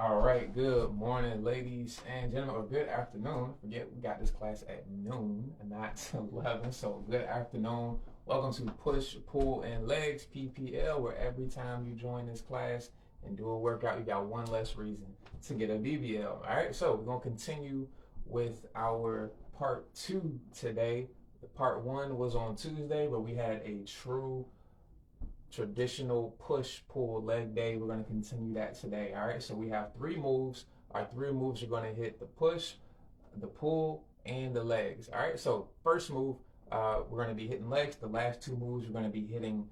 All right, good morning, ladies and gentlemen, or good afternoon. Forget we got this class at noon and not 11, so good afternoon. Welcome to Push, Pull, and Legs, PPL, where every time you join this class and do a workout, you got one less reason to get a BBL. All right, so we're going to continue with our part two today. The part one was on Tuesday, where we had a true traditional push pull leg day. We're going to continue that today. All right, so we have three moves. Our three moves are going to hit the push, the pull, and the legs. All right, so first move, we're going to be hitting legs. The last two moves, we're going to be hitting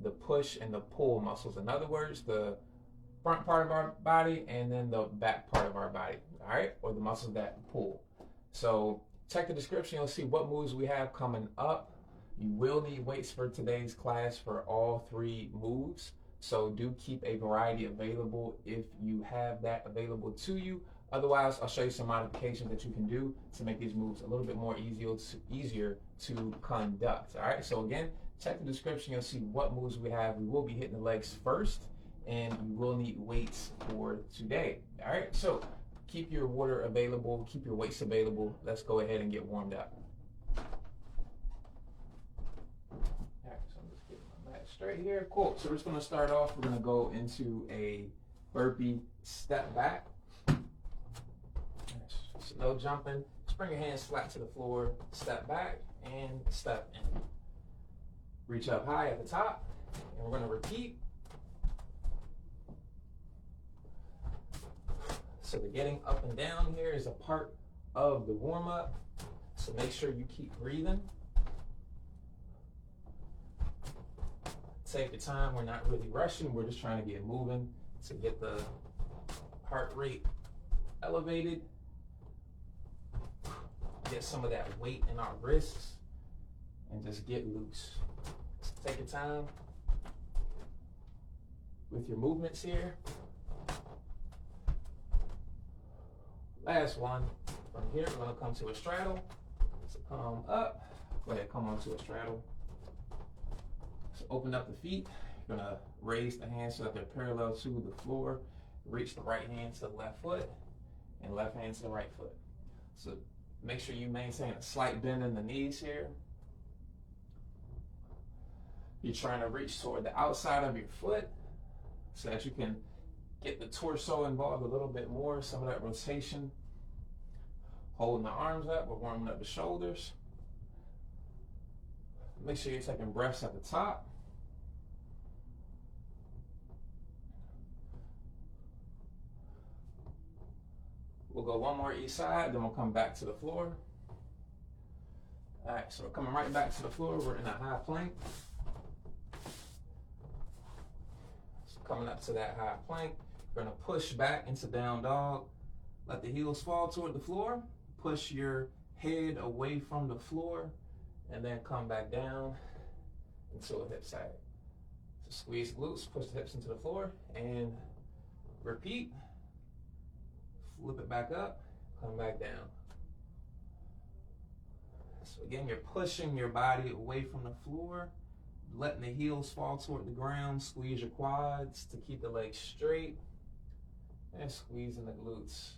the push and the pull muscles. In other words, the front part of our body and then the back part of our body. All right, or the muscles that pull. So check the description. You'll see what moves we have coming up. You will need weights for today's class for all three moves, so do keep a variety available if you have that available to you. Otherwise, I'll show you some modifications that you can do to make these moves a little bit more easier to conduct. All right, so again, check the description. You'll see what moves we have. We will be hitting the legs first, and you will need weights for today. All right, so keep your water available, keep your weights available. Let's go ahead and get warmed up. Straight here, cool. So we're just gonna start off. We're gonna go into a burpee step back. So no jumping. Just bring your hands flat to the floor. Step back and step in. Reach up high at the top, and we're gonna repeat. So the getting up and down here is a part of the warm up. So make sure you keep breathing. Take your time. We're not really rushing. We're just trying to get moving to get the heart rate elevated. Get some of that weight in our wrists and just get loose. So take your time with your movements here. Last one. From here, we're going to come to a straddle. So come up. Go ahead, come onto a straddle. Open up the feet. You're gonna raise the hands so that they're parallel to the floor. Reach the right hand to the left foot and left hand to the right foot. So make sure you maintain a slight bend in the knees here. You're trying to reach toward the outside of your foot so that you can get the torso involved a little bit more, some of that rotation. Holding the arms up, we're warming up the shoulders. Make sure you're taking breaths at the top. We'll go one more each side, then we'll come back to the floor. All right, so we're coming right back to the floor. We're in a high plank. So coming up to that high plank, we're gonna push back into down dog. Let the heels fall toward the floor. Push your head away from the floor, and then come back down into a hip sag. So squeeze the glutes, push the hips into the floor, and repeat. Flip it back up, come back down. So again, you're pushing your body away from the floor, letting the heels fall toward the ground. Squeeze your quads to keep the legs straight, and squeezing the glutes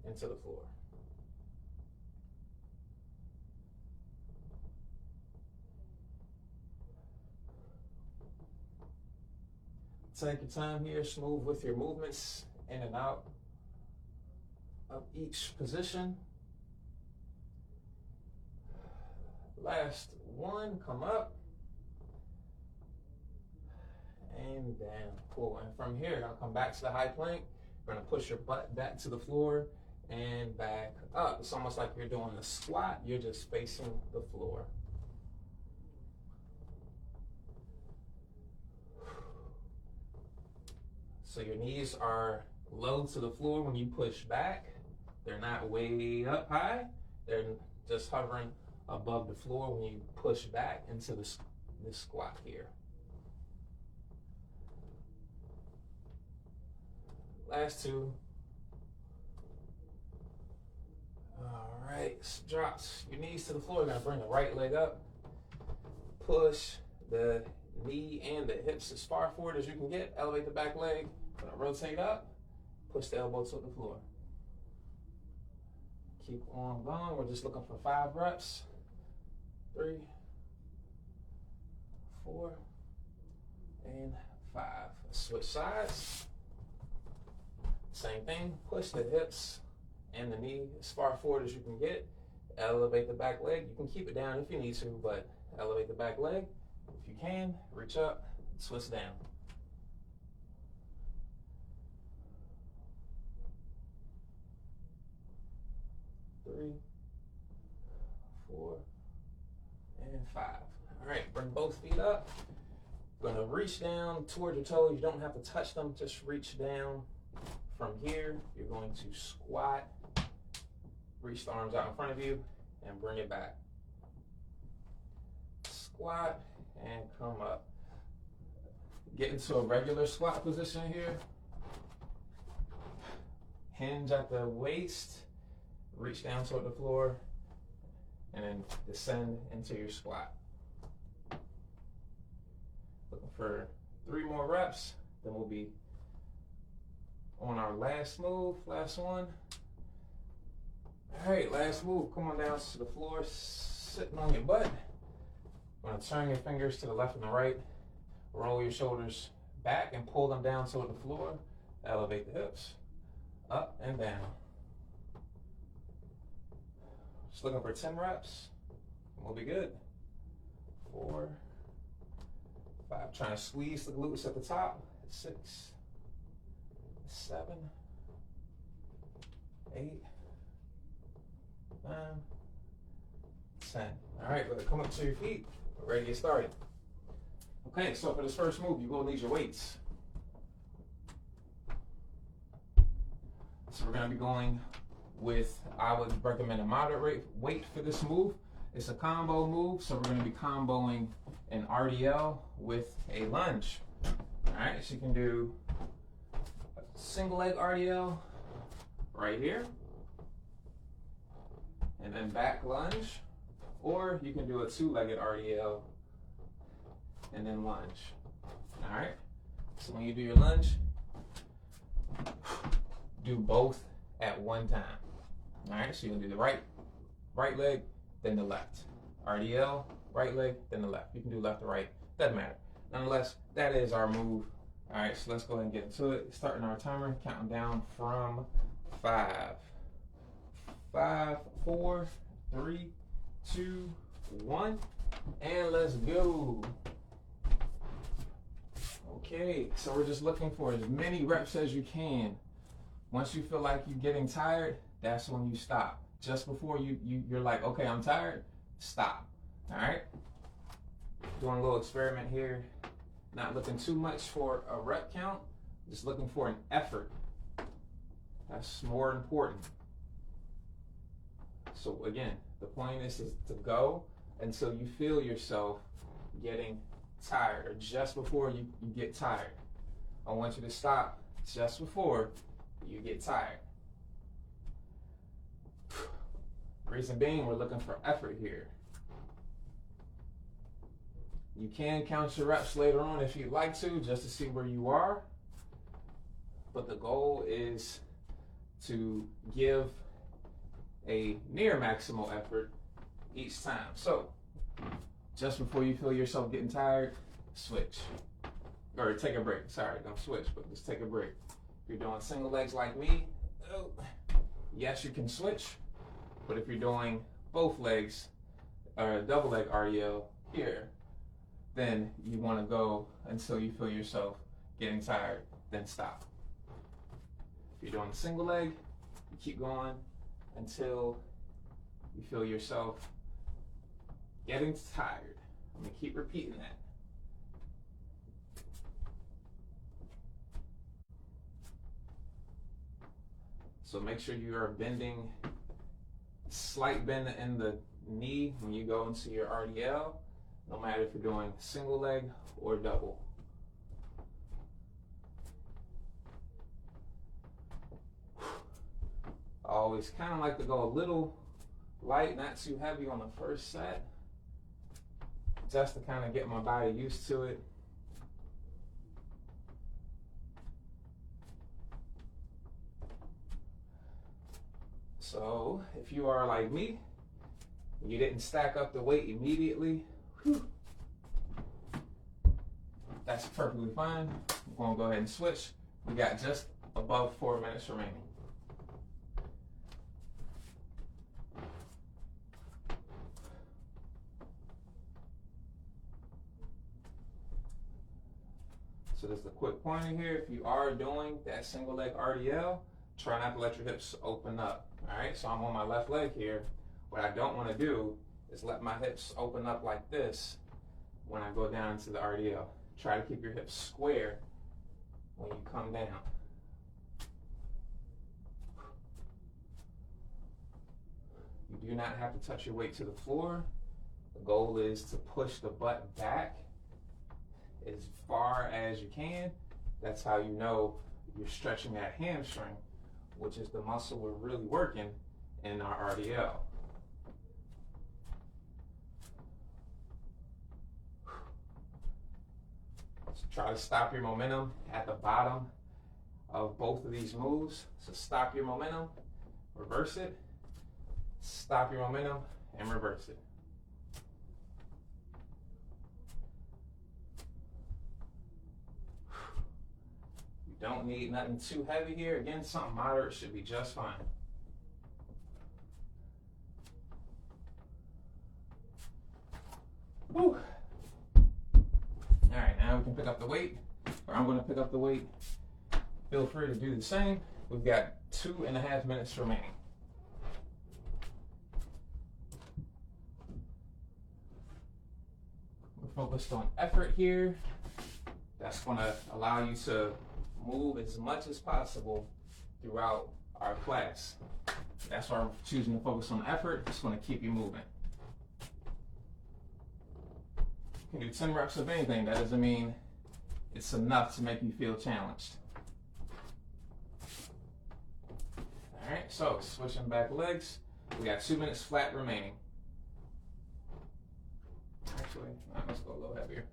into the floor. Take your time here, smooth with your movements in and out of each position. Last one, come up and down. Cool. And from here, you're gonna come back to the high plank. You're gonna push your butt back to the floor and back up. It's almost like you're doing a squat. You're just facing the floor. So your knees are low to the floor when you push back. They're not way up high. They're just hovering above the floor when you push back into this squat here. Last two. All right, drops your knees to the floor. You're gonna bring the right leg up. Push the knee and the hips as far forward as you can get. Elevate the back leg. Gonna rotate up push the elbow to the floor. Keep on going. We're just looking for 5 reps. 3, 4, and 5. Switch sides. Same thing. Push the hips and the knee as far forward as you can get. Elevate the back leg. You can keep it down if you need to, but elevate the back leg. If you can, reach up, switch down. 3, 4, and 5. All right, bring both feet up. You're gonna reach down toward your toes. You don't have to touch them, just reach down. From here, you're going to squat, reach the arms out in front of you, and bring it back. Squat, and come up. Get into a regular squat position here. Hinge at the waist, reach down toward the floor, and then descend into your squat. Looking for 3 more reps, then we'll be on our last move, last one. All right, last move, come on down to the floor, sitting on your butt. You're gonna turn your fingers to the left and the right, roll your shoulders back and pull them down toward the floor, elevate the hips, up and down. Just looking for 10 reps, and we'll be good. 4, 5, trying to squeeze the glutes at the top. 6, 7, 8, 9, 10. All right, come up to your feet. We're ready to get started. Okay, so for this first move, you're gonna need your weights. So we're gonna be going with, I would recommend a moderate weight for this move. It's a combo move, so we're gonna be comboing an RDL with a lunge. All right, so you can do a single leg RDL right here, and then back lunge, or you can do a 2-legged RDL and then lunge. All right, so when you do your lunge, do both at one time. All right, so you'll do the right leg, then the left. RDL, right leg, then the left. You can do left or right, doesn't matter. Nonetheless, that is our move. All right, so let's go ahead and get into it. Starting our timer, counting down from 5. 5, 4, 3, 2, 1, and let's go. Okay, so we're just looking for as many reps as you can. Once you feel like you're getting tired, that's when you stop. Just before you're like, okay, I'm tired, stop. All right? Doing a little experiment here. Not looking too much for a rep count, just looking for an effort. That's more important. So again, the point is to go until you feel yourself getting tired, or just before you get tired. I want you to stop just before you get tired. Reason being, we're looking for effort here. You can count your reps later on if you'd like to, just to see where you are. But the goal is to give a near maximal effort each time. So, just before you feel yourself getting tired, switch. Or take a break. Sorry, don't switch, but just take a break. If you're doing single legs like me, yes, you can switch. But if you're doing both legs, or double leg RDL here, then you want to go until you feel yourself getting tired, then stop. If you're doing a single leg, you keep going until you feel yourself getting tired. I'm going to keep repeating that. So make sure you are bending, slight bend in the knee when you go into your RDL, no matter if you're doing single leg or double. I always kind of like to go a little light, not too heavy on the first set, just to kind of get my body used to it. So if you are like me, you didn't stack up the weight immediately, whew, that's perfectly fine. We're gonna go ahead and switch. We got just above 4 minutes remaining. So there's the quick pointer here. If you are doing that single leg RDL, try not to let your hips open up. All right, so I'm on my left leg here. What I don't want to do is let my hips open up like this when I go down into the RDL. Try to keep your hips square when you come down. You do not have to touch your weight to the floor. The goal is to push the butt back as far as you can. That's how you know you're stretching that hamstring, which is the muscle we're really working in our RDL. So try to stop your momentum at the bottom of both of these moves. So stop your momentum, reverse it, stop your momentum, and reverse it. Don't need nothing too heavy here. Again, something moderate should be just fine. Whew. All right, now we can pick up the weight, or I'm going to pick up the weight. Feel free to do the same. We've got 2.5 minutes remaining. We're focused on effort here. That's going to allow you to move as much as possible throughout our class. That's why I'm choosing to focus on effort. It's going to keep you moving. You can do 10 reps of anything. That doesn't mean it's enough to make you feel challenged. All right, so switching back legs. We got 2 minutes flat remaining. Actually, let's go a little heavier.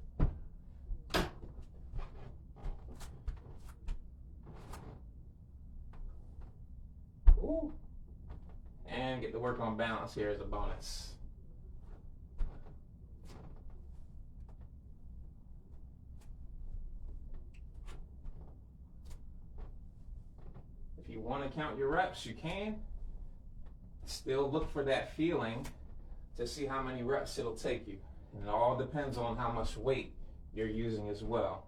Ooh. And get to work on balance here as a bonus. If you want to count your reps, you can. Still look for that feeling to see how many reps it'll take you. And it all depends on how much weight you're using as well.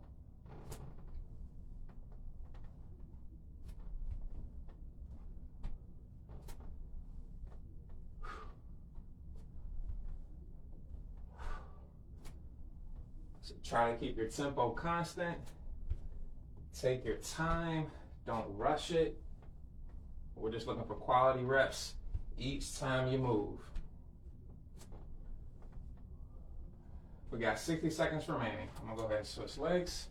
So try to keep your tempo constant. Take your time. Don't rush it. We're just looking for quality reps each time you move. We got 60 seconds remaining. I'm gonna go ahead and switch legs.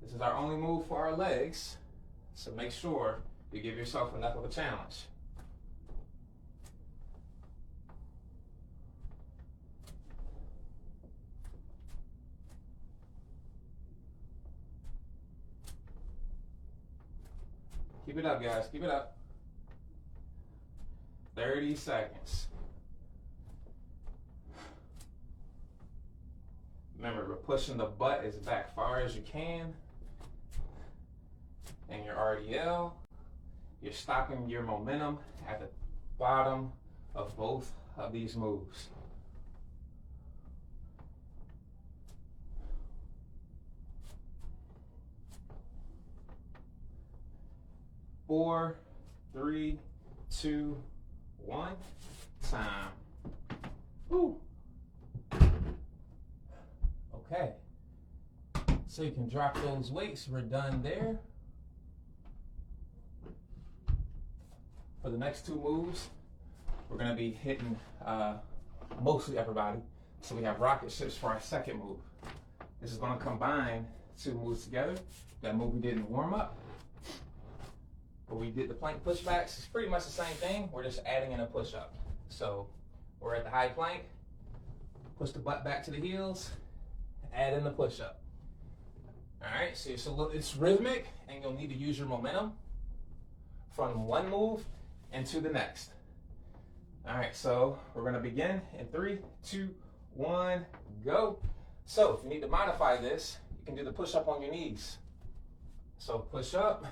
This is our only move for our legs, so make sure you give yourself enough of a challenge. Keep it up, guys. Keep it up. 30 seconds. Remember, we're pushing the butt as back far as you can. And your RDL, you're stopping your momentum at the bottom of both of these moves. Four, three, two, one. Time. Woo. Okay. So you can drop those weights. We're done there. For the next two moves, we're going to be hitting mostly upper body. So we have Rocketships for our second move. This is going to combine two moves together. That move we did in warm up, where we did the plank pushbacks. It's pretty much the same thing. We're just adding in a push up. So we're at the high plank, push the butt back to the heels, add in the push up. All right, so it's rhythmic, and you'll need to use your momentum from one move into the next. All right, so we're gonna begin in 3, 2, 1, go. So if you need to modify this, you can do the push up on your knees. So push up,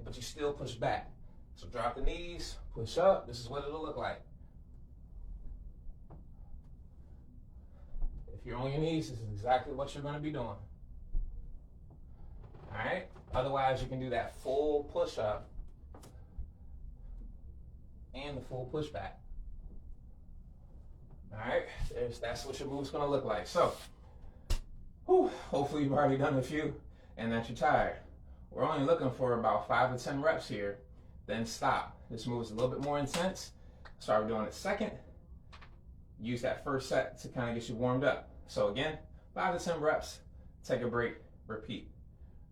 but you still push back. So drop the knees, push up. This is what it'll look like. If you're on your knees, this is exactly what you're gonna be doing. All right, otherwise you can do that full push up and the full push back. All right, that's what your move's gonna look like. So, hopefully you've already done a few and that you're tired. We're only looking for about 5 to 10 reps here, then stop. This move is a little bit more intense. Start doing it second. Use that first set to kind of get you warmed up. So again, 5 to 10 reps, take a break, repeat.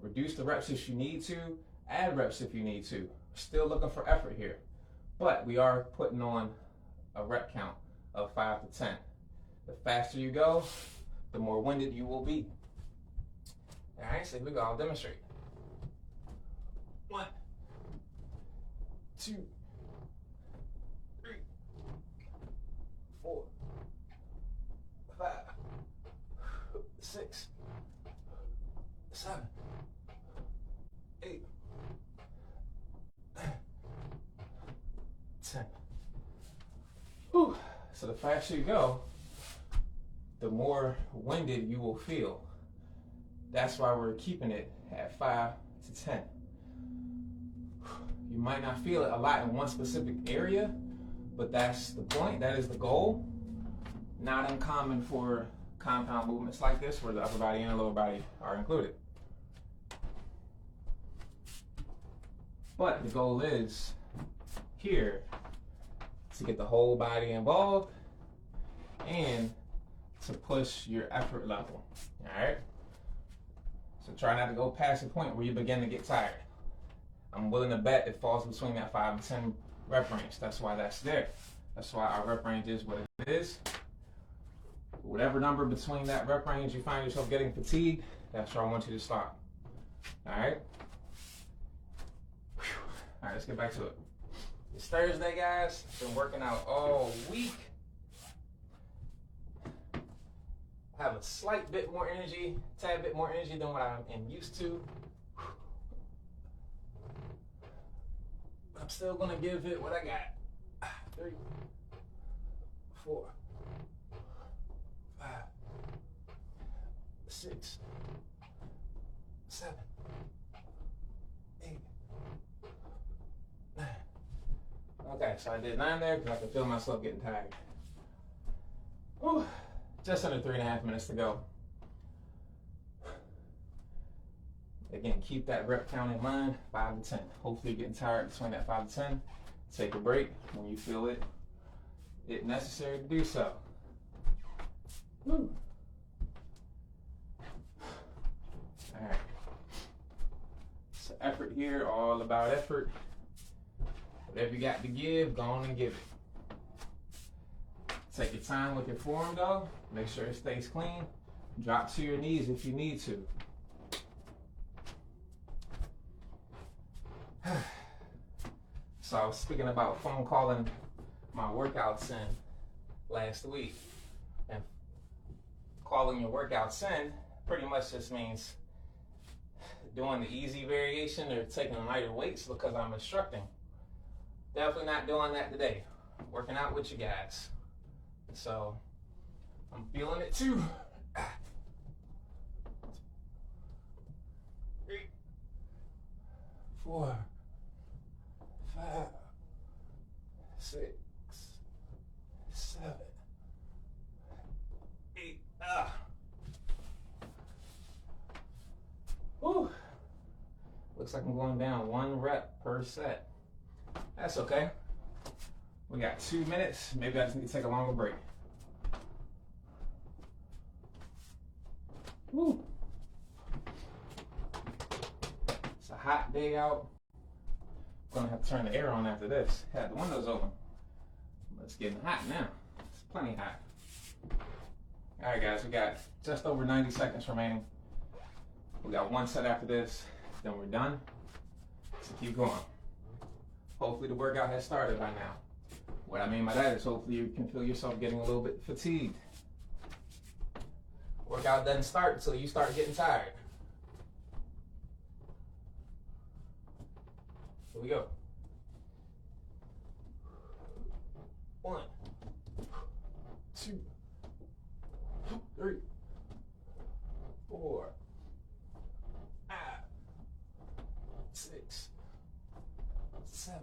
Reduce the reps if you need to, add reps if you need to. Still looking for effort here, but we are putting on a rep count of 5 to 10. The faster you go, the more winded you will be. All right, so here we go, I'll demonstrate. 1, 2, 3, 4, 5, 6, 7, 8, 9, 10. Whew. So the faster you go, the more winded you will feel. That's why we're keeping it at 5 to 10. You might not feel it a lot in one specific area, but that's the point, that is the goal. Not uncommon for compound movements like this where the upper body and the lower body are included. But the goal is here to get the whole body involved and to push your effort level, all right? So try not to go past the point where you begin to get tired. I'm willing to bet it falls between that 5 to 10 rep range. That's why that's there. That's why our rep range is what it is. Whatever number between that rep range you find yourself getting fatigued, that's where I want you to stop. All right? All right, let's get back to it. It's Thursday, guys. Been working out all week. I have a slight bit more energy, tad bit more energy than what I am used to. But I'm still gonna give it what I got. 3, 4, 5, 6, 7, 8, 9. Okay, so I did 9 there because I could feel myself getting tired. Whew. Just under 3.5 minutes to go. Again, keep that rep count in mind, 5 to 10. Hopefully you're getting tired between that 5 to 10. Take a break when you feel it necessary to do so. Woo. All right. So effort here, all about effort. Whatever you got to give, go on and give it. Take your time with your form though. Make sure it stays clean. Drop to your knees if you need to. So I was speaking about phone calling my workouts in last week. And calling your workouts in pretty much just means doing the easy variation or taking lighter weights because I'm instructing. Definitely not doing that today. Working out with you guys. So I'm feeling it too. 3, 4, 5, 6, 7, 8. Whew. Looks like I'm going down 1 rep per set. That's okay. We got 2 minutes. Maybe I just need to take a longer break. Woo. It's a hot day out. I'm gonna have to turn the air on after this. Had the windows open. But it's getting hot now. It's plenty hot. All right, guys, we got just over 90 seconds remaining. We got one set after this, then we're done. So keep going. Hopefully the workout has started by now. What I mean by that is hopefully you can feel yourself getting a little bit fatigued. Workout doesn't start until you start getting tired. Here we go. 1, 2, 3, 4, 5, 6, 7,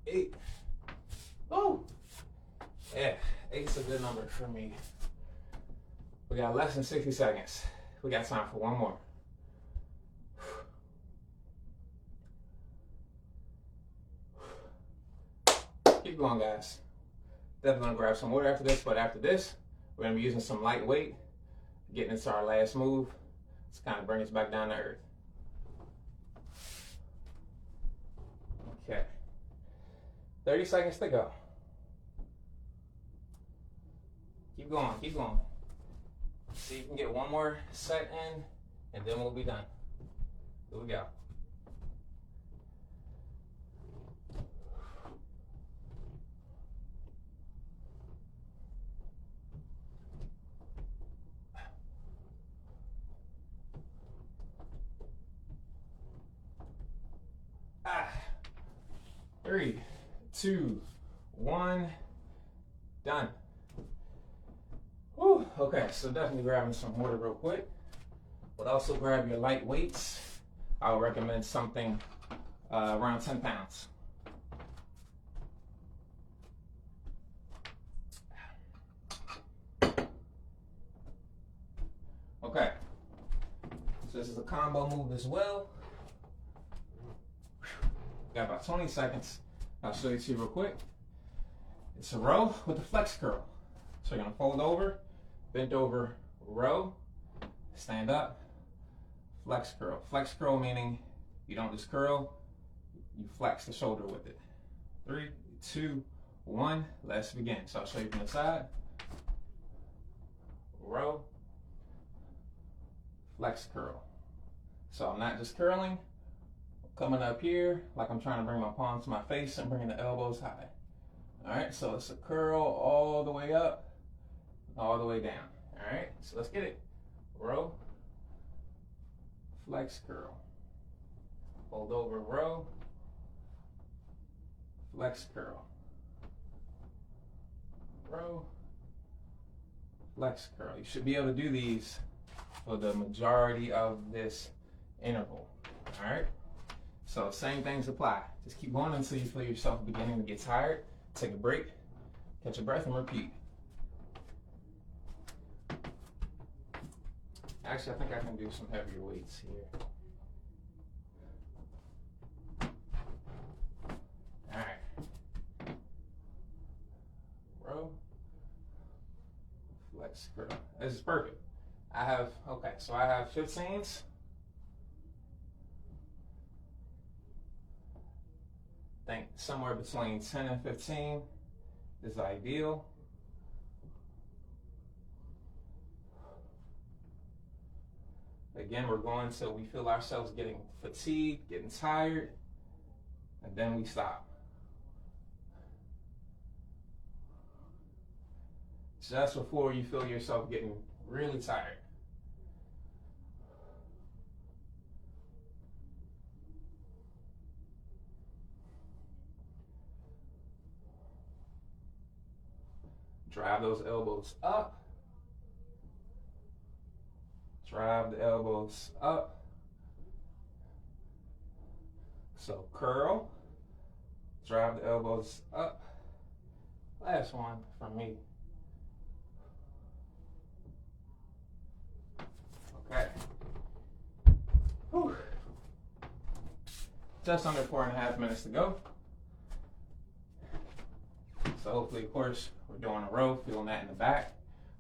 8. Oh, yeah, 8's a good number for me. We got less than 60 seconds. We got time for one more. Keep going, guys. Definitely gonna grab some water after this, but after this, we're gonna be using some light weight, getting into our last move. Let's kind of bring us back down to earth. Okay. 30 seconds to go. Keep going, keep going. See if you can get one more set in, and then we'll be done. Here we go. Three, 2, 1, done. Whew, okay, so definitely grabbing some water real quick. But also grab your light weights. I would recommend something around 10 pounds. Okay, so this is a combo move as well. Got about 20 seconds. I'll show it to you real quick. It's a row with a flex curl. So you're gonna fold over, bend over, row, stand up, flex curl. Flex curl meaning you don't just curl, you flex the shoulder with it. 3, 2, 1, let's begin. So I'll show you from the side. Row, flex curl. So I'm not just curling, coming up here like I'm trying to bring my palms to my face and bringing the elbows high. All right, so it's a curl all the way up, all the way down. All right, so let's get it. Row, flex curl. Fold over, row, flex curl. Row, flex curl. You should be able to do these for the majority of this interval. All right. So same things apply. Just keep going until you feel yourself beginning to get tired. Take a break, catch your breath, and repeat. Actually, I think I can do some heavier weights here. All right. Row, flex curl. This is perfect. I have 15s. I think somewhere between 10 and 15 is ideal. Again, we're going till we feel ourselves getting fatigued, getting tired, and then we stop. Just before you feel yourself getting really tired. Drive those elbows up. Drive the elbows up. So curl. Drive the elbows up. Last one from me. Okay. Whew. Just under 4.5 minutes to go. So hopefully, of course, we're doing a row, feeling that in the back.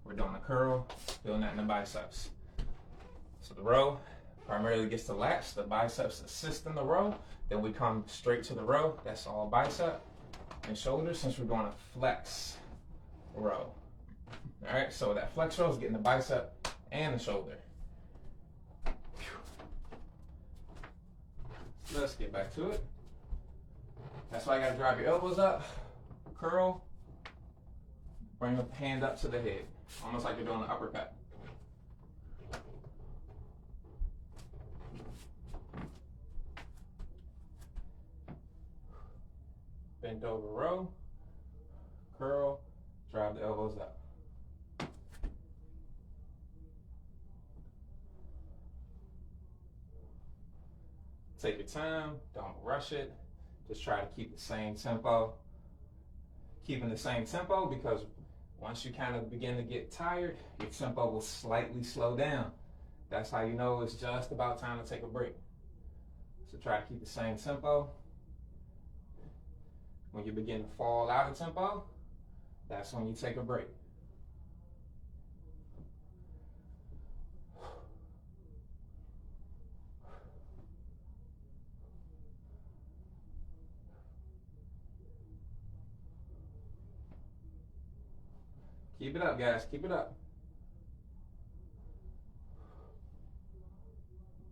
We're doing a curl, feeling that in the biceps. So the row primarily gets the lats, the biceps assist in the row. Then we come straight to the row. That's all bicep and shoulder since we're doing a flex row. All right, so that flex row is getting the bicep and the shoulder. Let's get back to it. That's why you gotta drive your elbows up, curl, bring the hand up to the head, almost like you're doing an uppercut. Bend over row, curl, drive the elbows up. Take your time, don't rush it. Just try to keep the same tempo. Keeping the same tempo, because once you kind of begin to get tired, your tempo will slightly slow down. That's how you know it's just about time to take a break. So try to keep the same tempo. When you begin to fall out of tempo, that's when you take a break. Keep it up, guys. Keep it up.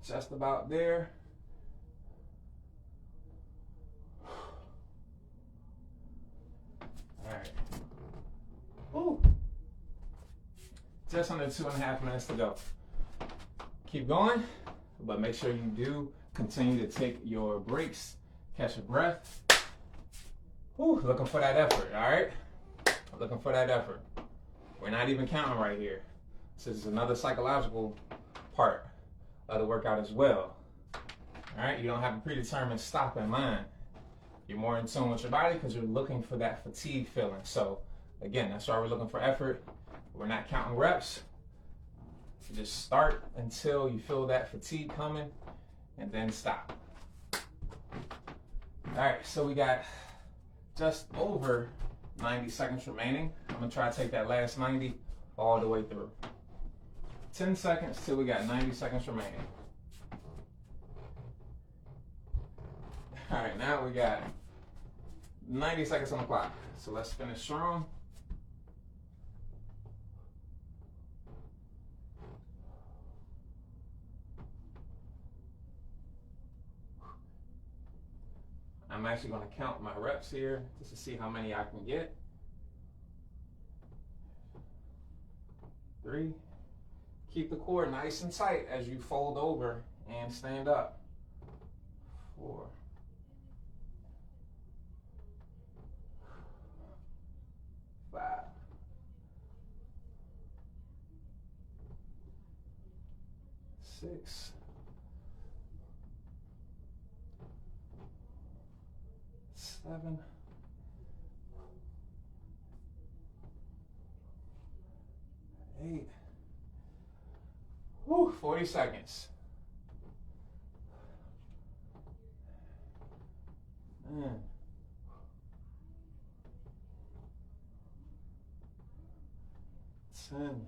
Just about there. All right. Woo. Just under 2.5 minutes to go. Keep going, but make sure you do continue to take your breaks, catch your breath. Woo. Looking for that effort, all right? Looking for that effort. We're not even counting right here. This is another psychological part of the workout as well. All right, you don't have a predetermined stop in mind. You're more in tune with your body because you're looking for that fatigue feeling. So again, that's why we're looking for effort. We're not counting reps. You just start until you feel that fatigue coming and then stop. All right, so we got just over 90 seconds remaining. I'm gonna try to take that last 90 all the way through. 10 seconds till we got 90 seconds remaining. All right, now we got 90 seconds on the clock. So let's finish strong. I'm actually going to count my reps here just to see how many I can get. 3. Keep the core nice and tight as you fold over and stand up. 4. 5. 6. 7. 8. Woo, 40 seconds. 9. 10.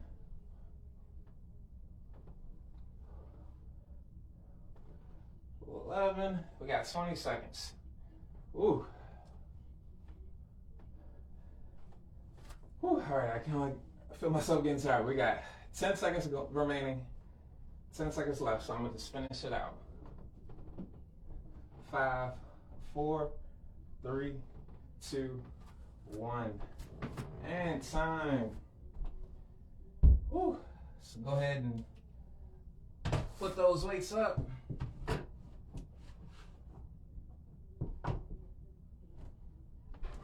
11. We got 20 seconds. Ooh. Whew, all right, I feel myself getting tired. We got 10 seconds remaining, 10 seconds left, so I'm gonna just finish it out. 5, 4, 3, 2, 1, and time. Whew. So go ahead and put those weights up.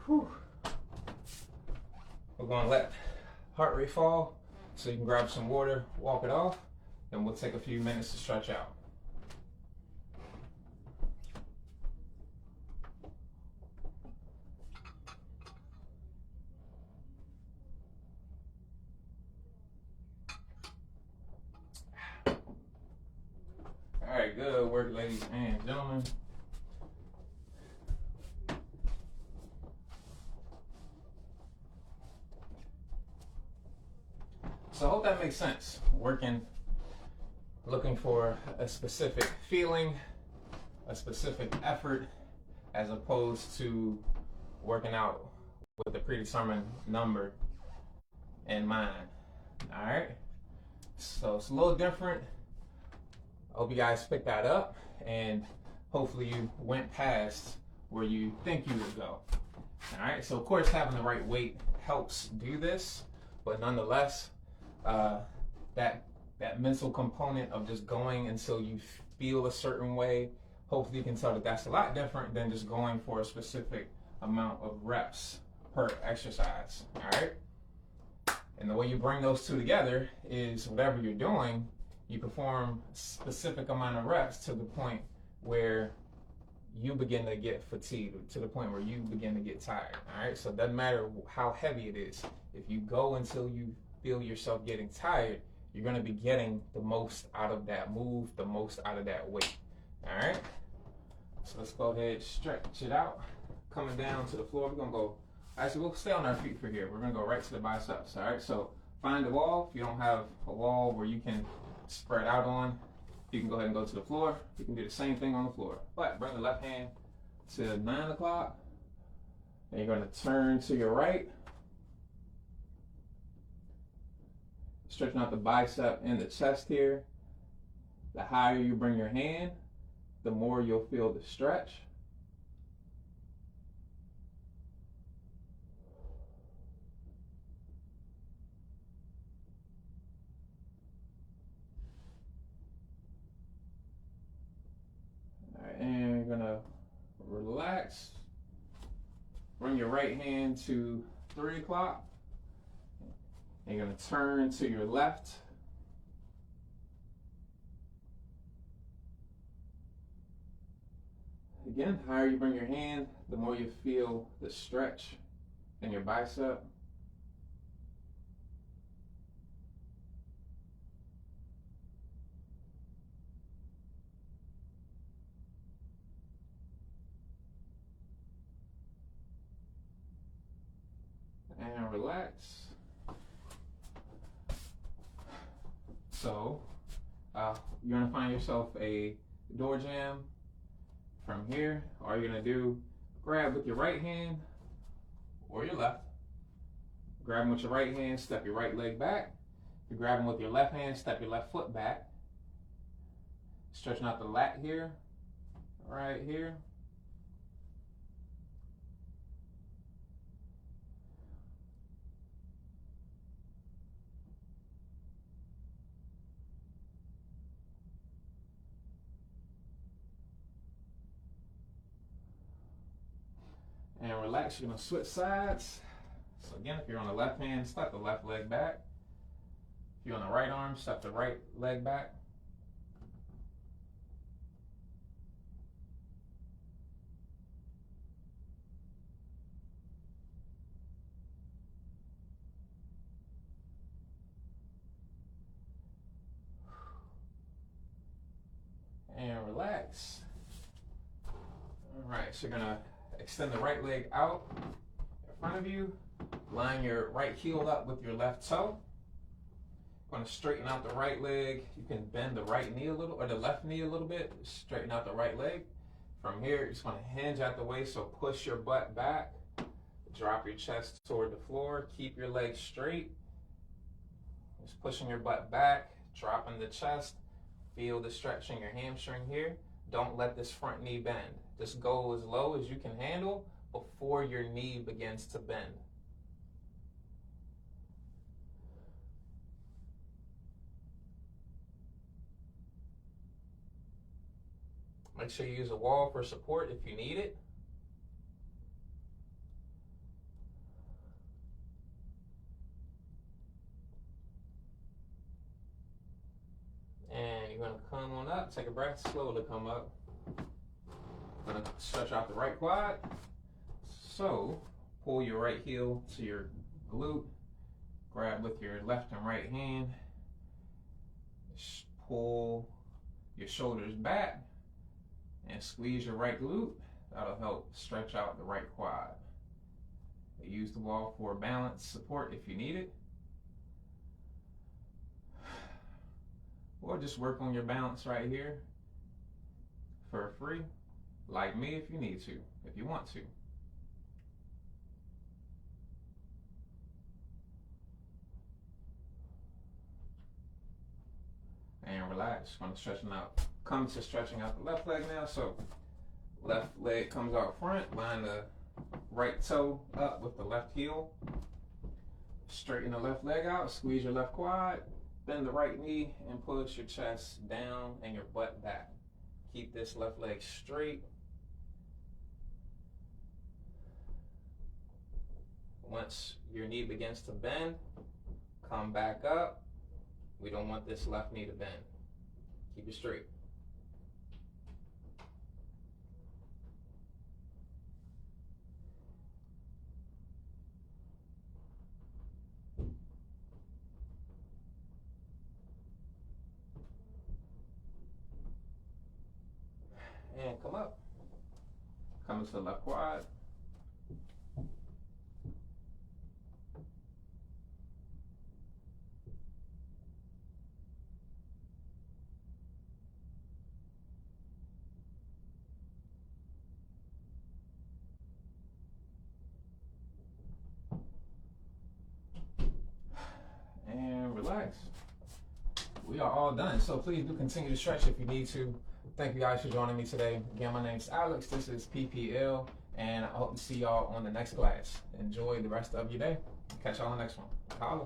Whew. We're going to let heart rate fall so you can grab some water, walk it off, then we'll take a few minutes to stretch out. All right, good work, ladies and gentlemen. So I hope that makes sense. Looking for a specific feeling, a specific effort, as opposed to working out with a predetermined number in mind. All right. So it's a little different. I hope you guys pick that up. And hopefully you went past where you think you would go. All right, so of course having the right weight helps do this, but nonetheless, that mental component of just going until you feel a certain way, hopefully you can tell that that's a lot different than just going for a specific amount of reps per exercise. All right, and the way you bring those two together is whatever you're doing, you perform a specific amount of reps to the point where you begin to get fatigued, to the point where you begin to get tired. All right, so it doesn't matter how heavy it is. If you go until you feel yourself getting tired, you're going to be getting the most out of that move, the most out of that weight. All right, so let's go ahead, stretch it out. Coming down to the floor, we're going to go, actually we'll stay on our feet for here. We're going to go right to the biceps. All right, so find a wall. If you don't have a wall where you can spread out on, you can go ahead and go to the floor. You can do the same thing on the floor. But bring the left hand to 9 o'clock. And you're going to turn to your right. Stretching out the bicep and the chest here. The higher you bring your hand, the more you'll feel the stretch. And you're gonna relax. Bring your right hand to 3 o'clock. And you're gonna turn to your left. Again, the higher you bring your hand, the more you feel the stretch in your bicep. And relax. So, you're gonna find yourself a door jamb from here. All you're gonna do, grab with your right hand or your left. Grab them with your right hand, step your right leg back. If you're grabbing with your left hand, step your left foot back. Stretching out the lat here, right here. And relax, you're gonna switch sides. So again, if you're on the left hand, step the left leg back. If you're on the right arm, step the right leg back. And relax. All right, so you're gonna extend the right leg out in front of you. Line your right heel up with your left toe. Going to straighten out the right leg. You can bend the right knee a little, or the left knee a little bit. Straighten out the right leg. From here, you're just going to hinge at the waist, so push your butt back. Drop your chest toward the floor. Keep your legs straight. Just pushing your butt back, dropping the chest. Feel the stretch in your hamstring here. Don't let this front knee bend. Just go as low as you can handle before your knee begins to bend. Make sure you use a wall for support if you need it. And you're going to come on up, take a breath, slowly come up. Going to stretch out the right quad. So, pull your right heel to your glute. Grab with your left and right hand. Pull your shoulders back and squeeze your right glute. That'll help stretch out the right quad. Use the wall for balance support if you need it. Or just work on your balance right here for free, like me if you need to, if you want to. And relax. I'm stretching out. Come to stretching out the left leg now. So Left leg comes out front. Line the right toe up with the left heel. Straighten the left leg out. Squeeze your left quad. Bend the right knee and push your chest down and your butt back. Keep this left leg straight. Once your knee begins to bend, come back up. We don't want this left knee to bend. Keep it straight. And come up. Come to the left quad. And relax. We are all done. So please do continue to stretch if you need to. Thank you guys for joining me today. Again, my name's Alex. This is PPL, and I hope to see y'all on the next class. Enjoy the rest of your day. Catch y'all on the next one. Holla.